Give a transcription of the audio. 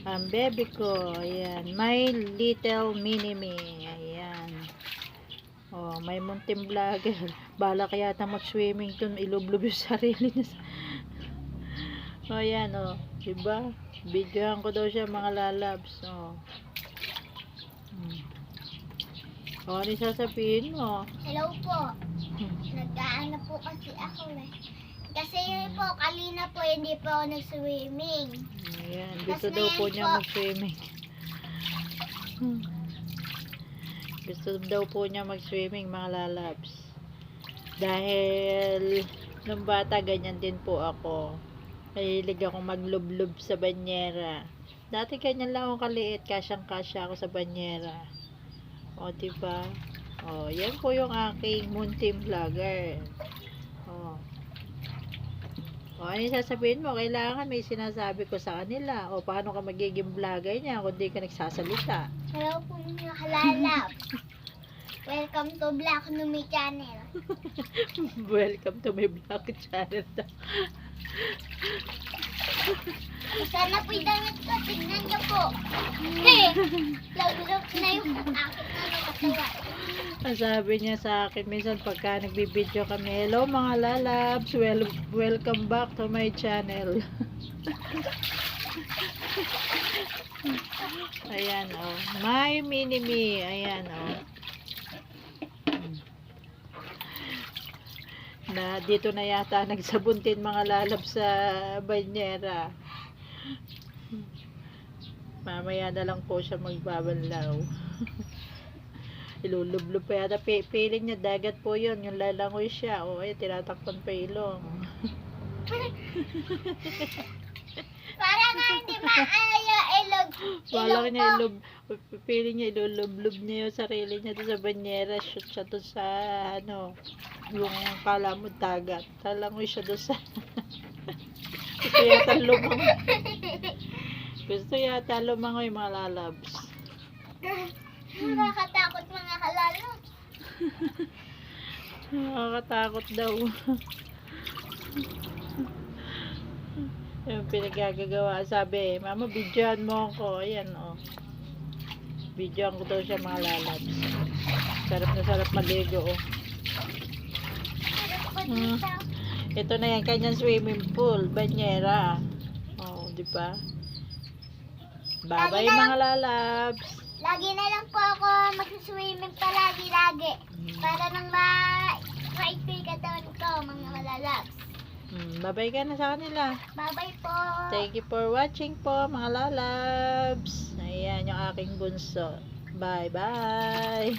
Ang baby ko, ayan, my little mini-me, ayan. Oh, may munting vlogger. Bala kaya yata mag-swimming dun, ilublob yung sarili niya. Oh, ayan, oh, diba? Videohan ko daw siya, mga lalabs, oh. Oh, ano sasabihin mo? Hello po. Nag-aano po kasi ako eh. Kasi po, kanina po hindi po ako nag-swimming. Ayan, gusto daw po niya mag-swimming. Gusto daw po niya mag-swimming, mga lalabs. Dahil nung bata, ganyan din po ako. Mahilig akong maglublob sa banyera. Dati ganyan lang ako kaliit, kasyang-kasya ako sa banyera. O, diba? O, yan po yung aking munting vlogger. O. O, ano yung sasabihin mo? Kailangan may sinasabi ko sa kanila. O, paano ka magiging vlogger niya kung di ka nagsasalita? Hello po mga kalalap. Welcome to Black Numi Channel. Welcome to my vlog channel. Sana po yung damit ko. Tignan niyo po. Hey! Lagulog na yung akit na nakatawa. Ang sabi niya sa akin, minsan pagka nagbibideo kami, hello mga lalabs, welcome back to my channel. Ayan, oh. My mini-me. Ayan, oh. Na dito na yata nagsabuntin mga lalabs sa banyera. Mamaya na lang po siya magbabanlaw. Ilulublob pa yata. Feeling niya dagat po yun. Yung lalangoy siya. O, tinatakpan pa ilong. Para nga hindi maaya ilog. Wala niya feeling niya ilulublob niya yung sarili niya doon sa banyera. Shoot siya doon sa ano, yung kala mo dagat. Talangoy siya doon sa gusto yata lumangoy. Gusto yata lumangoy, mga lalabs. Nakakatakot mga kalalap. Nakakatakot daw. Yung pinagagagawa. Sabi, mama, videohan mo ako. Ayan, oh. Videohan ko daw siya, mga lalabs. Sarap na sarap maligo, oh. Ito na yan, kanyang swimming pool, banyera. Oh, di ba? Bye-bye, mga lalabs. Lagi na lang po ako mag-swimming palagi-lagi. Para nang ma-ikli katawan ko, mga malalabs. Bye-bye ka na sa kanila. Bye-bye po. Thank you for watching po, mga lalabs. Ayan, yung aking bunso. Bye-bye.